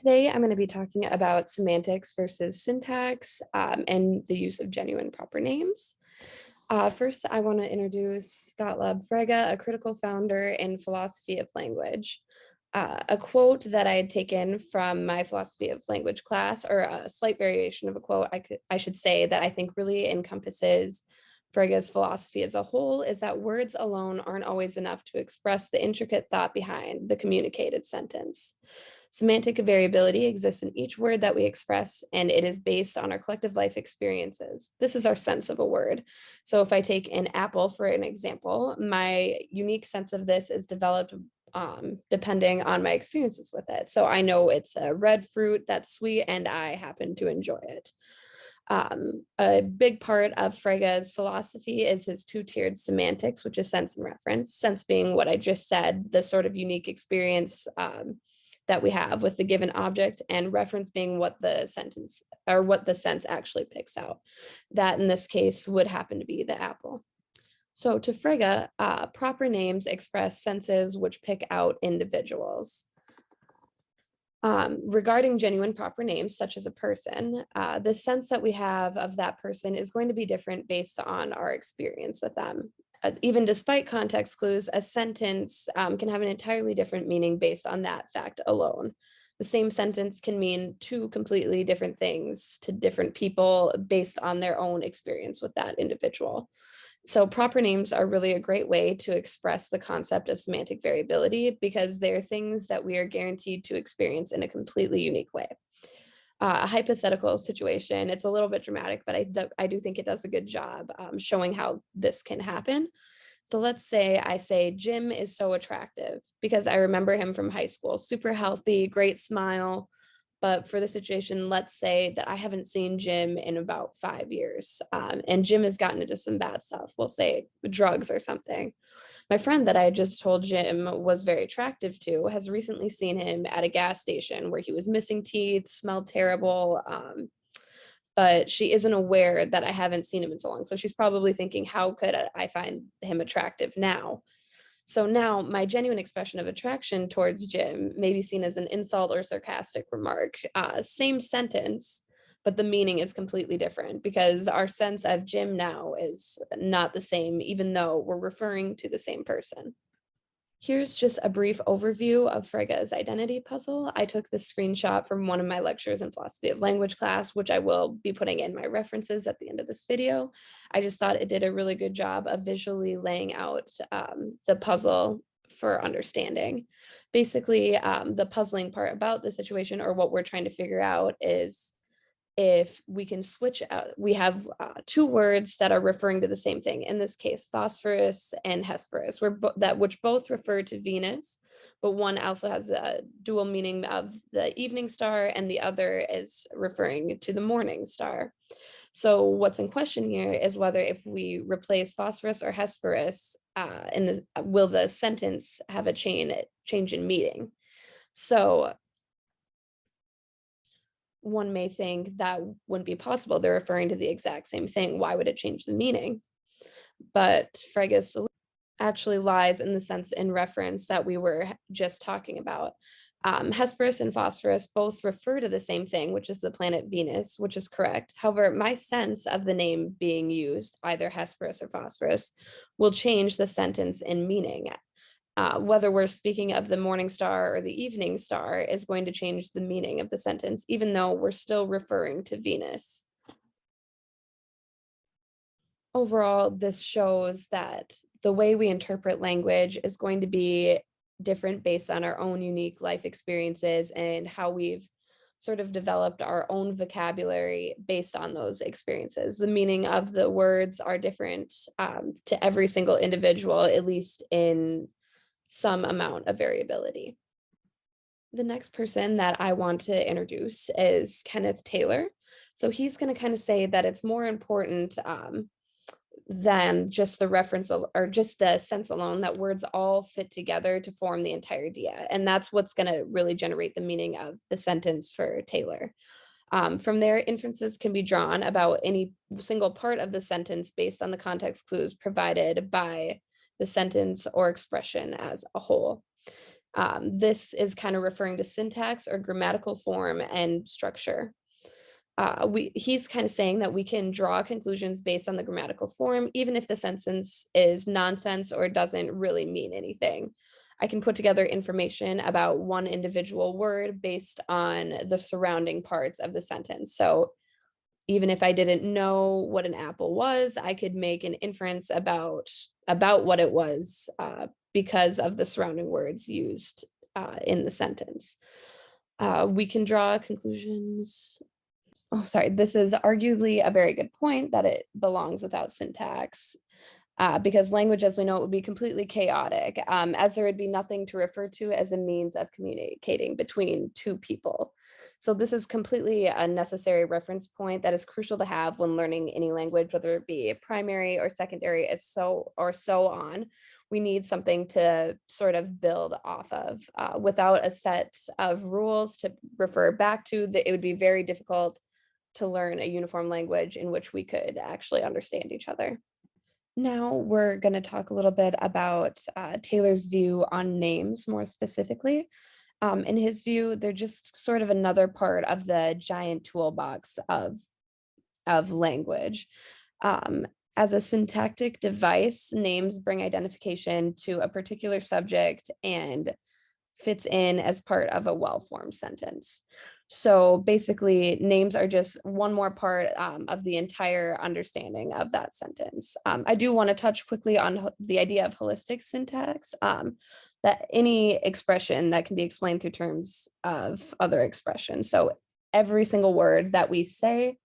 Today, I'm going to be talking about semantics versus syntax and the use of genuine proper names. First, I want to introduce Gottlob Frege, a critical founder in philosophy of language. A quote that I had taken from my philosophy of language class, or a slight variation of a quote, I should say, that I think really encompasses Frege's philosophy as a whole, is that words alone aren't always enough to express the intricate thought behind the communicated sentence. Semantic variability exists in each word that we express, and it is based on our collective life experiences. This is our sense of a word. So if I take an apple for an example, my unique sense of this is developed depending on my experiences with it. So I know it's a red fruit that's sweet, and I happen to enjoy it. A big part of Frege's philosophy is his two-tiered semantics, which is sense and reference. Sense being what I just said, the sort of unique experience that we have with the given object, and reference being what the sentence or what the sense actually picks out. That in this case would happen to be the apple. So to Frege, proper names express senses which pick out individuals. Regarding genuine proper names, such as a person, the sense that we have of that person is going to be different based on our experience with them. Even despite context clues, a sentence can have an entirely different meaning based on that fact alone. The same sentence can mean two completely different things to different people based on their own experience with that individual. So proper names are really a great way to express the concept of semantic variability because they're things that we are guaranteed to experience in a completely unique way. A hypothetical situation, it's a little bit dramatic, but I do think it does a good job showing how this can happen. So let's say I say Jim is so attractive because I remember him from high school, super healthy, great smile. But for the situation, let's say that I haven't seen Jim in about 5 years, and Jim has gotten into some bad stuff, we'll say drugs or something. My friend that I had just told Jim was very attractive to has recently seen him at a gas station where he was missing teeth, smelled terrible, but she isn't aware that I haven't seen him in so long. So she's probably thinking, how could I find him attractive now? So now my genuine expression of attraction towards Jim may be seen as an insult or sarcastic remark. Same sentence, but the meaning is completely different because our sense of Jim now is not the same, even though we're referring to the same person. Here's just a brief overview of Frege's identity puzzle. I took this screenshot from one of my lectures in philosophy of language class, which I will be putting in my references at the end of this video. I just thought it did a really good job of visually laying out the puzzle for understanding. Basically, the puzzling part about the situation or what we're trying to figure out is if we can switch out, we have two words that are referring to the same thing. In this case, phosphorus and Hesperus, which both refer to Venus, but one also has a dual meaning of the evening star, and the other is referring to the morning star. So what's in question here is whether if we replace phosphorus or Hesperus, will the sentence have a change in meaning? So one may think that wouldn't be possible. They're referring to the exact same thing. Why would it change the meaning? But Frege's solution actually lies in the sense in reference that we were just talking about. Hesperus and Phosphorus both refer to the same thing, which is the planet Venus, which is correct. However, my sense of the name being used, either Hesperus or Phosphorus, will change the sentence in meaning. Whether we're speaking of the morning star or the evening star is going to change the meaning of the sentence, even though we're still referring to Venus. Overall, this shows that the way we interpret language is going to be different based on our own unique life experiences and how we've sort of developed our own vocabulary based on those experiences. The meaning of the words are different to every single individual, at least in some amount of variability. The next person that I want to introduce is Kenneth Taylor. So he's going to kind of say that it's more important than just the reference or just the sense alone, that words all fit together to form the entire idea. And that's what's going to really generate the meaning of the sentence for Taylor. From there, inferences can be drawn about any single part of the sentence based on the context clues provided by the sentence or expression as a whole. This is kind of referring to syntax or grammatical form and structure. He's kind of saying that we can draw conclusions based on the grammatical form, even if the sentence is nonsense or doesn't really mean anything. I can put together information about one individual word based on the surrounding parts of the sentence. So even if I didn't know what an apple was, I could make an inference about what it was because of the surrounding words used in the sentence. We can draw conclusions. Oh, sorry. This is arguably a very good point that it belongs without syntax. Because language, as we know, it would be completely chaotic, as there would be nothing to refer to as a means of communicating between two people. So this is completely a necessary reference point that is crucial to have when learning any language, whether it be primary or secondary, as so on. We need something to sort of build off of. Without a set of rules to refer back to, that it would be very difficult to learn a uniform language in which we could actually understand each other. Now we're going to talk a little bit about Taylor's view on names more specifically. In his view, they're just sort of another part of the giant toolbox of language. As a syntactic device, names bring identification to a particular subject and fits in as part of a well-formed sentence. So basically, names are just one more part of the entire understanding of that sentence. I do want to touch quickly on the idea of holistic syntax, that any expression that can be explained through terms of other expressions. So every single word that we say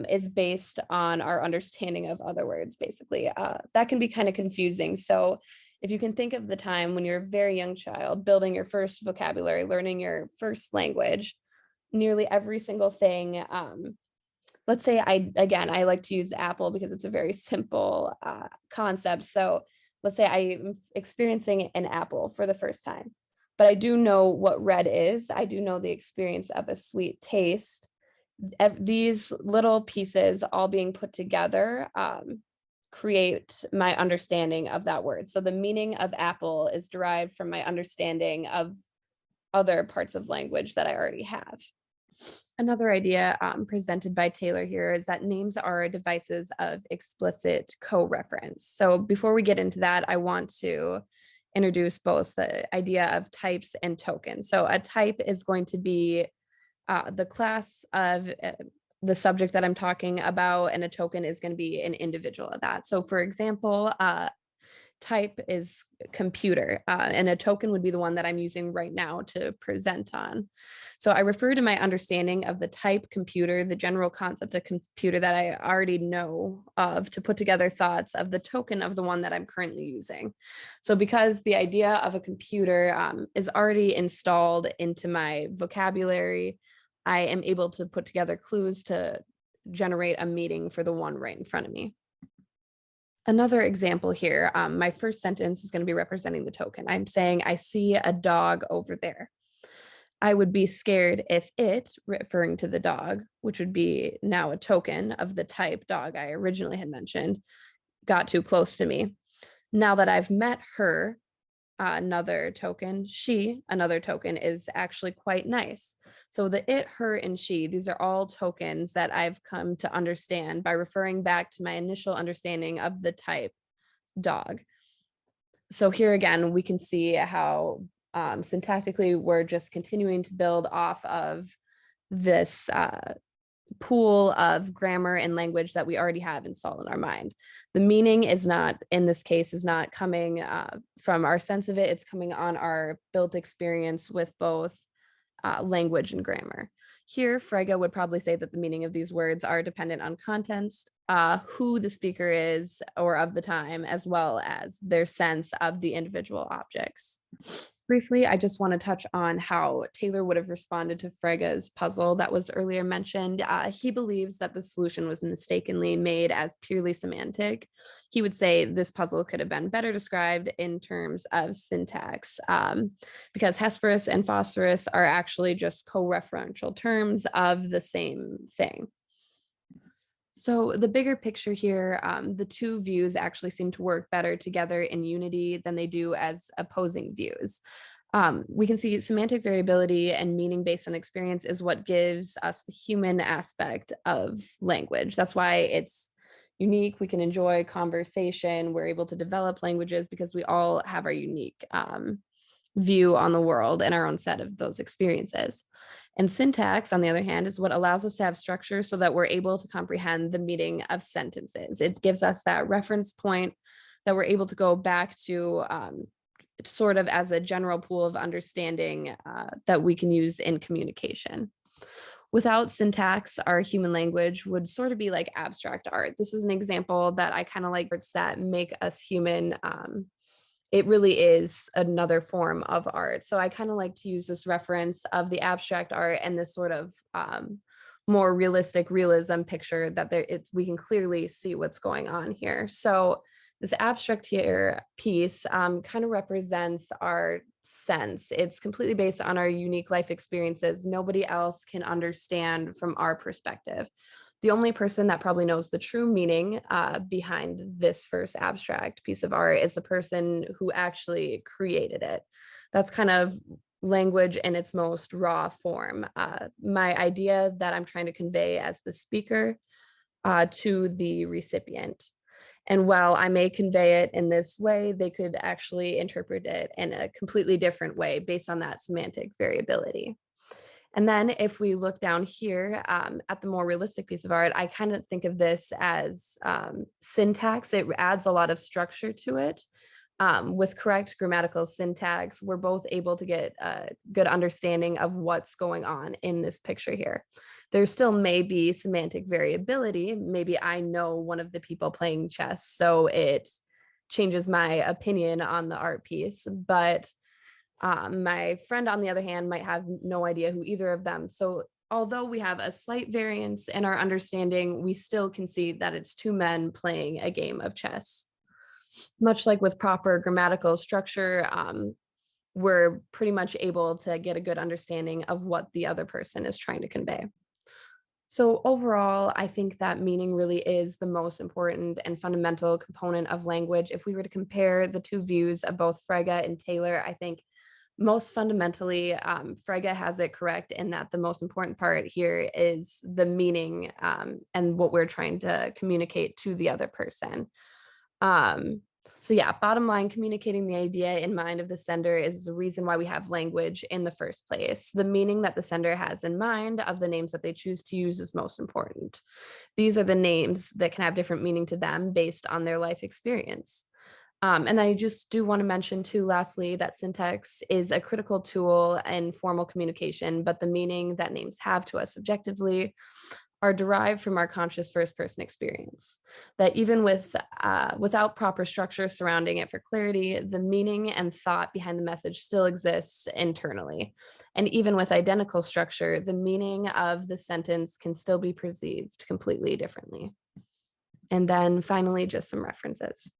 is based on our understanding of other words, basically. That can be kind of confusing. So if you can think of the time when you're a very young child, building your first vocabulary, learning your first language, nearly every single thing, let's say I like to use apple because it's a very simple concept. So let's say I'm experiencing an apple for the first time, but I do know what red is. I do know the experience of a sweet taste. These little pieces all being put together create my understanding of that word. So the meaning of apple is derived from my understanding of other parts of language that I already have. Another idea presented by Taylor here is that names are devices of explicit co-reference. So before we get into that, I want to introduce both the idea of types and tokens. So a type is going to be the class of the subject that I'm talking about, and a token is going to be an individual of that. So for example, type is computer, and a token would be the one that I'm using right now to present on. So I refer to my understanding of the type computer, the general concept of computer that I already know of, to put together thoughts of the token of the one that I'm currently using. So because the idea of a computer is already installed into my vocabulary, I am able to put together clues to generate a meaning for the one right in front of me. Another example here, my first sentence is going to be representing the token. I'm saying, I see a dog over there. I would be scared if it, referring to the dog, which would be now a token of the type dog I originally had mentioned, got too close to me. Now that I've met her, another token, she, another token, is actually quite nice. So the it, her, and she, these are all tokens that I've come to understand by referring back to my initial understanding of the type dog. So here again, we can see how syntactically we're just continuing to build off of this pool of grammar and language that we already have installed in our mind. The meaning is not, in this case, is not coming from our sense of it. It's coming on our built experience with both language and grammar. Here, Frege would probably say that the meaning of these words are dependent on context, who the speaker is or of the time, as well as their sense of the individual objects. Briefly, I just want to touch on how Taylor would have responded to Frege's puzzle that was earlier mentioned. He believes that the solution was mistakenly made as purely semantic. He would say this puzzle could have been better described in terms of syntax, because Hesperus and phosphorus are actually just co-referential terms of the same thing. So the bigger picture here, the two views actually seem to work better together in unity than they do as opposing views. We can see semantic variability and meaning based on experience is what gives us the human aspect of language. That's why it's unique. We can enjoy conversation. We're able to develop languages because we all have our unique view on the world and our own set of those experiences. And syntax, on the other hand, is what allows us to have structure so that we're able to comprehend the meaning of sentences. It gives us that reference point that we're able to go back to sort of as a general pool of understanding that we can use in communication. Without syntax, our human language would sort of be like abstract art. This is an example that I kind of like, words that make us human. It really is another form of art. So I kind of like to use this reference of the abstract art and this sort of more realistic realism picture that we can clearly see what's going on here. So this abstract here piece kind of represents our sense. It's completely based on our unique life experiences. Nobody else can understand from our perspective. The only person that probably knows the true meaning behind this first abstract piece of art is the person who actually created it. That's kind of language in its most raw form. My idea that I'm trying to convey as the speaker to the recipient. And while I may convey it in this way, they could actually interpret it in a completely different way based on that semantic variability. And then if we look down here at the more realistic piece of art, I kind of think of this as syntax. It adds a lot of structure to it. With correct grammatical syntax, we're both able to get a good understanding of what's going on in this picture here. There still may be semantic variability. Maybe I know one of the people playing chess, so it changes my opinion on the art piece, but my friend, on the other hand, might have no idea who either of them. So although we have a slight variance in our understanding, we still can see that it's two men playing a game of chess. Much like with proper grammatical structure, we're pretty much able to get a good understanding of what the other person is trying to convey. So overall, I think that meaning really is the most important and fundamental component of language. If we were to compare the two views of both Frege and Taylor, I think most fundamentally, Frege has it correct in that the most important part here is the meaning and what we're trying to communicate to the other person. So yeah, bottom line, communicating the idea in mind of the sender is the reason why we have language in the first place. The meaning that the sender has in mind of the names that they choose to use is most important. These are the names that can have different meaning to them based on their life experience. And I just do want to mention too, lastly, that syntax is a critical tool in formal communication, but the meaning that names have to us subjectively are derived from our conscious first person experience. That even without proper structure surrounding it for clarity, the meaning and thought behind the message still exists internally. And even with identical structure, the meaning of the sentence can still be perceived completely differently. And then finally, just some references.